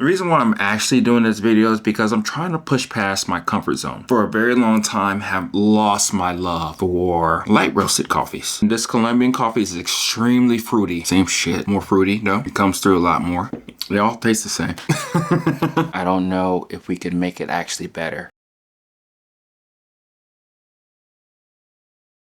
The reason why I'm actually doing this video is because I'm trying to push past my comfort zone. For a very long time, have lost my love for light roasted coffees. This Colombian coffee is extremely fruity. Same shit, more fruity, no? It comes through a lot more. They all taste the same. I don't know if we can make it actually better.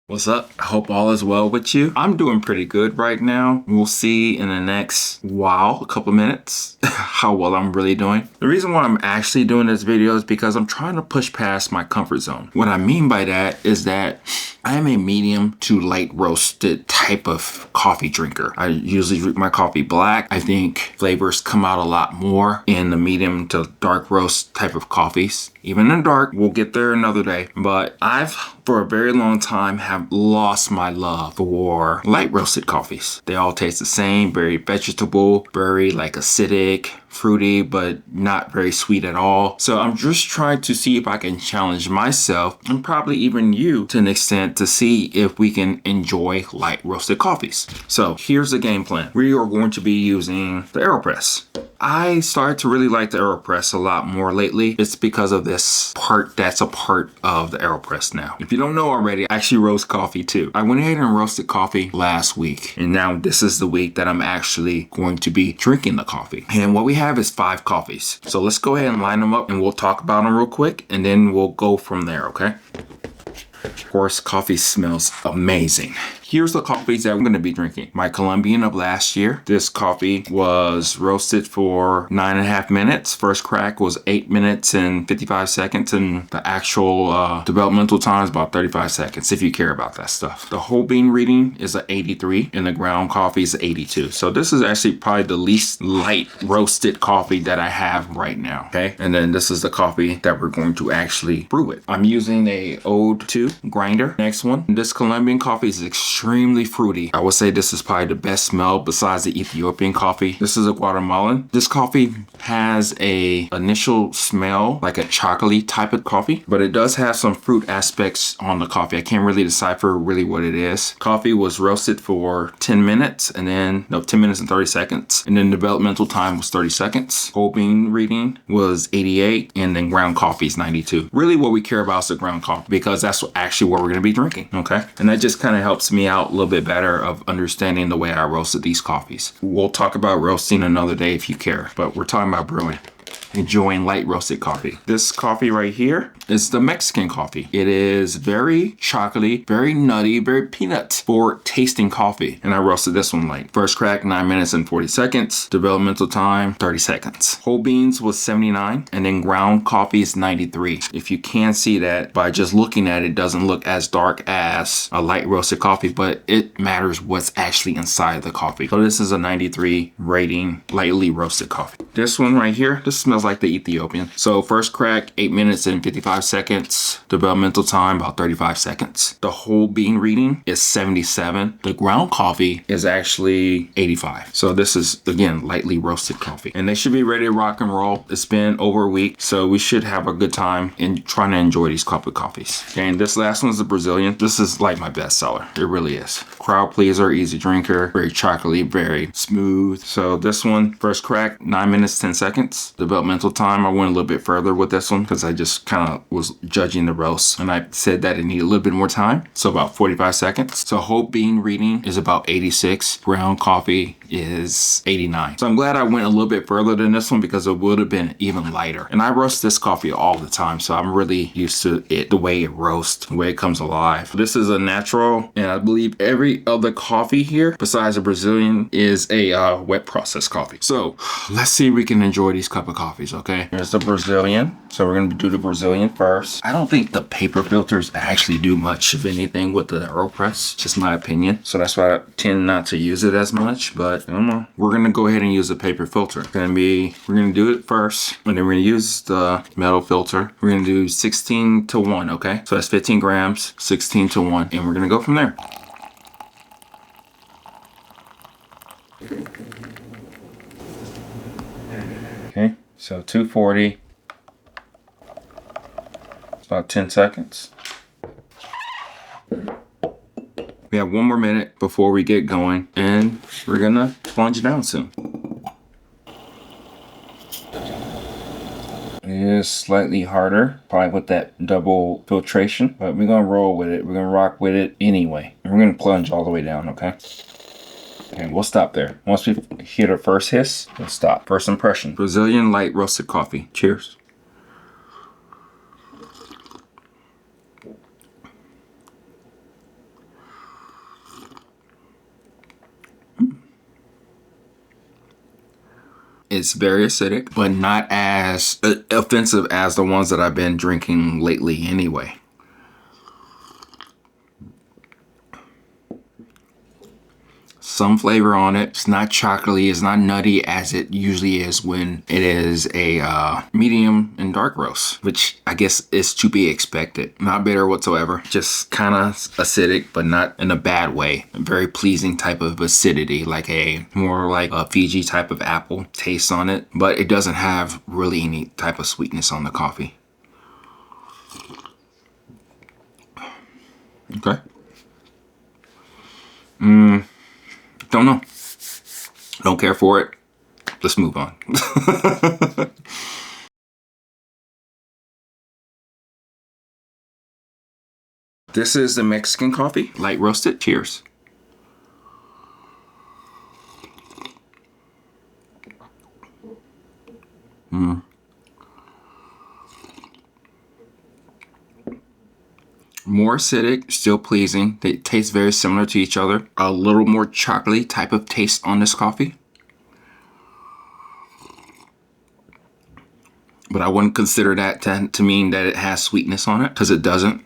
What's up? I hope all is well with you. I'm doing pretty good right now. We'll see in the next while, a couple minutes, how well I'm really doing. The reason why I'm actually doing this video is because I'm trying to push past my comfort zone. What I mean by that is that I am a medium to light roasted type of coffee drinker. I usually drink my coffee black. I think flavors come out a lot more in the medium to dark roast type of coffees. Even in dark, we'll get there another day. But I've, for a very long time, have lost my love for light roasted coffees. They all taste the same, very vegetable, very like acidic, fruity, but not very sweet at all. So I'm just trying to see if I can challenge myself and probably even you to an extent to see if we can enjoy light roasted coffees. So here's the game plan. We are going to be using the AeroPress. I started to really like the AeroPress a lot more lately. It's because of this part that's a part of the AeroPress now. If you don't know already, I actually roast coffee too. I went ahead and roasted coffee last week, and now this is the week that I'm actually going to be drinking the coffee. And what we have is 5 coffees. So let's go ahead and line them up and we'll talk about them real quick and then we'll go from there, okay? Of course, coffee smells amazing. Here's the coffees that I'm going to be drinking. My Colombian of last year. This coffee was roasted for 9.5 minutes. First crack was 8 minutes and 55 seconds. And the actual developmental time is about 35 seconds, if you care about that stuff. The whole bean reading is an 83 and the ground coffee is 82. So this is actually probably the least light roasted coffee that I have right now. Okay. And then this is the coffee that we're going to actually brew it. I'm using a Ode 2 grinder. Next one. This Colombian coffee is extremely fruity. I would say this is probably the best smell besides the Ethiopian coffee. This is a Guatemalan. This coffee has a initial smell like a chocolatey type of coffee, but it does have some fruit aspects on the coffee. I can't really decipher really what it is. Coffee was roasted for 10 minutes and then, no, 10 minutes and 30 seconds. And then developmental time was 30 seconds. Whole bean reading was 88 and then ground coffee is 92. Really what we care about is the ground coffee because that's actually what we're going to be drinking, okay? And that just kind of helps me out a little bit better of understanding the way I roasted these coffees. We'll talk about roasting another day if you care, but we're talking about brewing. Enjoying light roasted coffee. This coffee right here is the Mexican coffee. It is very chocolatey, very nutty, very peanut for tasting coffee. And I roasted this one light. First crack, 9 minutes and 40 seconds. Developmental time, 30 seconds. Whole beans was 79 and then ground coffee is 93. If you can see that by just looking at it, it doesn't look as dark as a light roasted coffee, but it matters what's actually inside the coffee. So this is a 93 rating lightly roasted coffee. This one right here, this smells like the Ethiopian. So first crack, 8 minutes and 55 seconds. Developmental time, about 35 seconds. The whole bean reading is 77. The ground coffee is actually 85. So this is, again, lightly roasted coffee. And they should be ready to rock and roll. It's been over a week, so we should have a good time in trying to enjoy these cup of coffees. Okay, and this last one's the Brazilian. This is like my best seller. It really is. Crowd pleaser, easy drinker, very chocolatey, very smooth. So this one, first crack, 9 minutes, 10 seconds. Developmental time, I went a little bit further with this one because I just kind of was judging the roast and I said that it needed a little bit more time. So about 45 seconds. So whole bean reading is about 86. Ground coffee is 89. So I'm glad I went a little bit further than this one because it would have been even lighter. And I roast this coffee all the time. So I'm really used to it, the way it roasts, the way it comes alive. This is a natural, and I believe every other coffee here besides the Brazilian is a wet processed coffee. So let's see if we can enjoy these cup of coffees, okay? Here's the Brazilian. So we're gonna do the Brazilian first. I don't think the paper filters actually do much of anything with the AeroPress, just my opinion. So that's why I tend not to use it as much, but I don't know. We're gonna go ahead and use the paper filter. We're gonna do it first, and then we're gonna use the metal filter. We're gonna do 16 to 1, okay? So that's 15 grams, 16 to 1, and we're gonna go from there. Okay, so 240. It's about 10 seconds. We have 1 more minute before we get going, and we're gonna plunge it down soon. It is slightly harder, probably with that double filtration, but we're gonna roll with it. We're gonna rock with it anyway. And we're gonna plunge all the way down, okay? Okay, we'll stop there. Once we hit our first hiss, we'll stop. First impression. Brazilian light roasted coffee. Cheers. It's very acidic, but not as offensive as the ones that I've been drinking lately anyway. Some flavor on it. It's not chocolatey, it's not nutty as it usually is when it is a medium and dark roast, which I guess is to be expected. Not bitter whatsoever, just kind of acidic, but not in a bad way. A very pleasing type of acidity, like more like a Fiji type of apple taste on it, but it doesn't have really any type of sweetness on the coffee. Okay. Don't know. Don't care for it. Let's move on. This is the Mexican coffee, light roasted. Cheers. More acidic, still pleasing. They taste very similar to each other. A little more chocolatey type of taste on this coffee. But I wouldn't consider that to mean that it has sweetness on it, because it doesn't.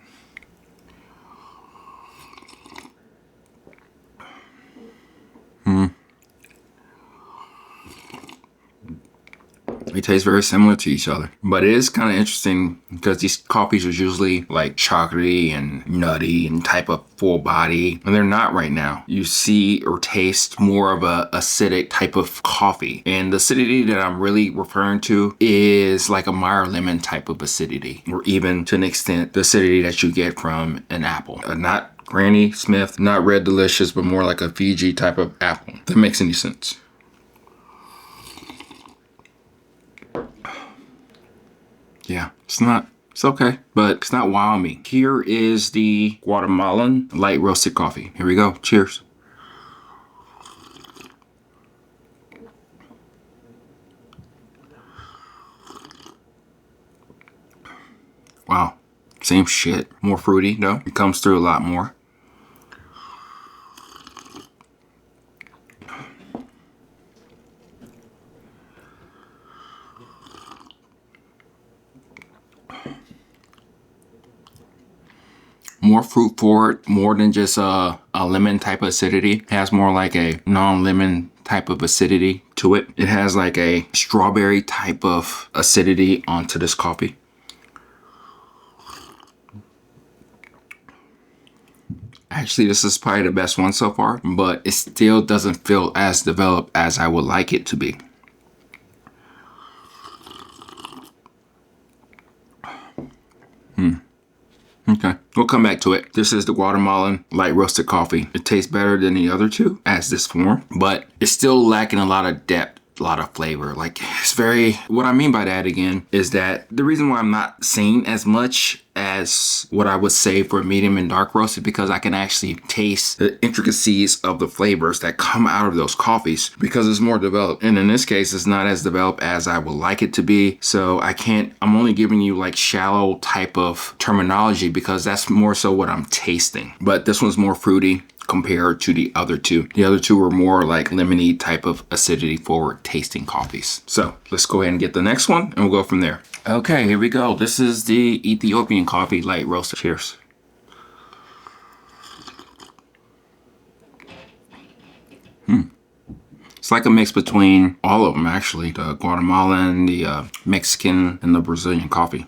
They taste very similar to each other. But it is kind of interesting because these coffees are usually like chocolatey and nutty and type of full body, and they're not right now. You see or taste more of a acidic type of coffee. And the acidity that I'm really referring to is like a Meyer lemon type of acidity, or even to an extent the acidity that you get from an apple. Not Granny Smith, not Red Delicious, but more like a Fiji type of apple. If that makes any sense. Yeah, it's okay, but it's not wowing me. Here is the Guatemalan light roasted coffee. Here we go. Cheers. Wow, same shit. More fruity though. It comes through a lot more. More fruit forward, more than just a lemon type of acidity. It has more like a non-lemon type of acidity to it. It has like a strawberry type of acidity onto this coffee. Actually, this is probably the best one so far, but it still doesn't feel as developed as I would like it to be. Okay, we'll come back to it. This is the Guatemalan light roasted coffee. It tastes better than the other two as this form, but it's still lacking a lot of depth, a lot of flavor. Like, it's very, what I mean by that again is that the reason why I'm not seeing as much as what I would say for medium and dark roast is because I can actually taste the intricacies of the flavors that come out of those coffees because it's more developed. And in this case, it's not as developed as I would like it to be. So I'm only giving you like shallow type of terminology because that's more so what I'm tasting. But this one's more fruity compared to the other two. The other two were more like lemony type of acidity forward tasting coffees. So let's go ahead and get the next one and we'll go from there. Okay, here we go. This is the Ethiopian coffee light roasted. Cheers. It's like a mix between all of them actually. The Guatemalan, the Mexican, and the Brazilian coffee.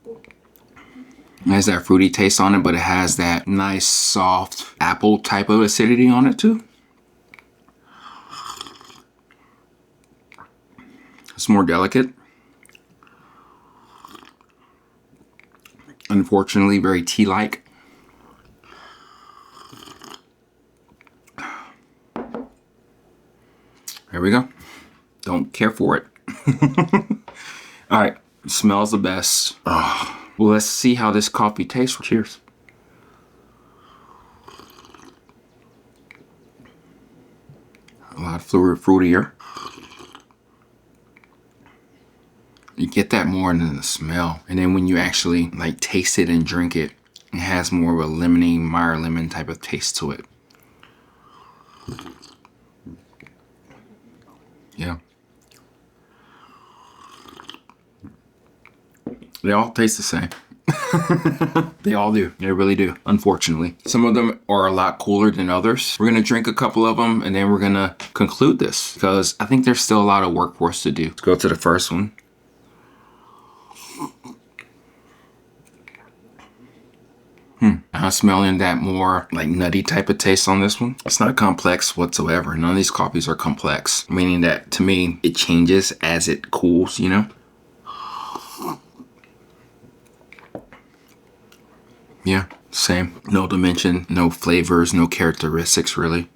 It has that fruity taste on it, but it has that nice soft apple type of acidity on it too. It's more delicate. Unfortunately, very tea-like. There we go. Don't care for it. All right, smells the best. Oh. Well, let's see how this coffee tastes. Cheers. A lot fruitier. You get that more than the smell. And then when you actually like taste it and drink it, it has more of a lemony, Meyer lemon type of taste to it. Yeah. They all taste the same. They all do. They really do, unfortunately. Some of them are a lot cooler than others. We're going to drink a couple of them and then we're going to conclude this because I think there's still a lot of work for us to do. Let's go to the first one. I'm smelling that more like nutty type of taste on this one. It's not complex whatsoever. None of these coffees are complex, meaning that to me, it changes as it cools, you know? Yeah, same. No dimension, no flavors, no characteristics really.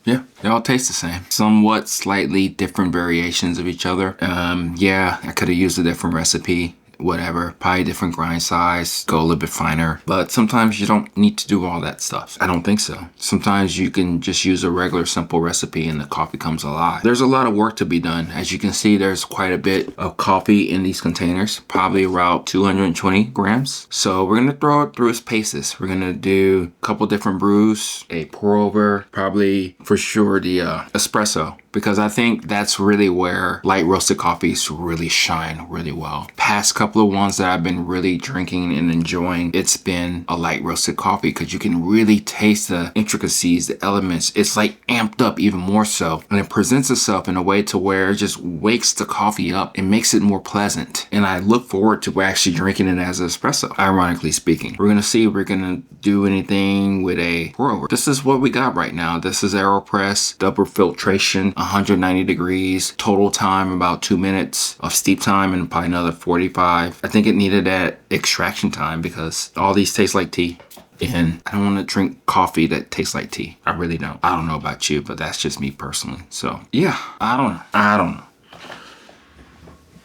Yeah, they all taste the same. Somewhat slightly different variations of each other. Yeah, I could have used a different recipe. Whatever, probably different grind size, go a little bit finer. But sometimes you don't need to do all that stuff. I don't think so. Sometimes you can just use a regular simple recipe and the coffee comes alive. There's a lot of work to be done. As you can see, there's quite a bit of coffee in these containers, probably around 220 grams. So we're gonna throw it through its paces. We're gonna do a couple different brews, a pour over, probably for sure the espresso, because I think that's really where light roasted coffees really shine really well. Past couple of ones that I've been really drinking and enjoying, it's been a light roasted coffee because you can really taste the intricacies, the elements. It's like amped up even more so, and it presents itself in a way to where it just wakes the coffee up and makes it more pleasant. And I look forward to actually drinking it as an espresso, ironically speaking. We're gonna see if we're gonna do anything with a pour over. This is what we got right now. This is AeroPress, double filtration, 190 degrees, total time about 2 minutes of steep time and probably another 45. I think it needed that extraction time because all these taste like tea. And I don't want to drink coffee that tastes like tea. I really don't. I don't know about you, but that's just me personally. So yeah, I don't know.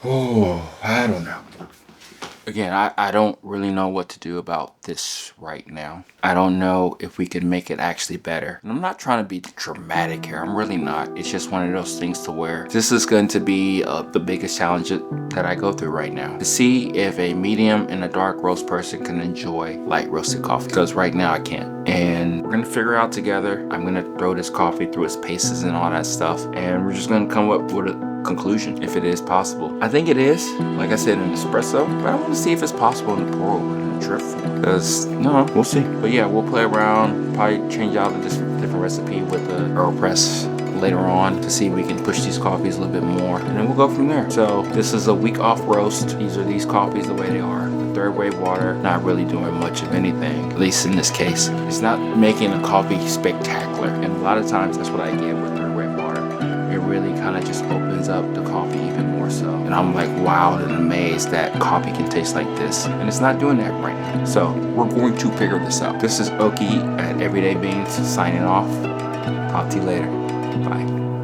Oh, I don't know. Again, I don't really know what to do about this right now. I don't know if we can make it actually better. And I'm not trying to be dramatic here. I'm really not. It's just one of those things to where this is going to be the biggest challenge that I go through right now. To see if a medium and a dark roast person can enjoy light roasted coffee. Because right now I can't. And we're going to figure out together. I'm going to throw this coffee through its paces and all that stuff. And we're just going to come up with a conclusion if it is possible. I think it is, like I said, an espresso, but I want to see if it's possible in the pour over in a drip form, because no, we'll see. But yeah, we'll play around, probably change out this different recipe with the AeroPress later on to see if we can push these coffees a little bit more, and then we'll go from there. So this is a week off roast. These are these coffees the way they are. The third wave water, not really doing much of anything, at least in this case. It's not making a coffee spectacular, and a lot of times that's what I get with third wave water. It really kind of just opens up the coffee even more so. And I'm like wowed and amazed that coffee can taste like this. And it's not doing that right now. So we're going to figure this out. This is Oki at Everyday Beans signing off. Talk to you later. Bye.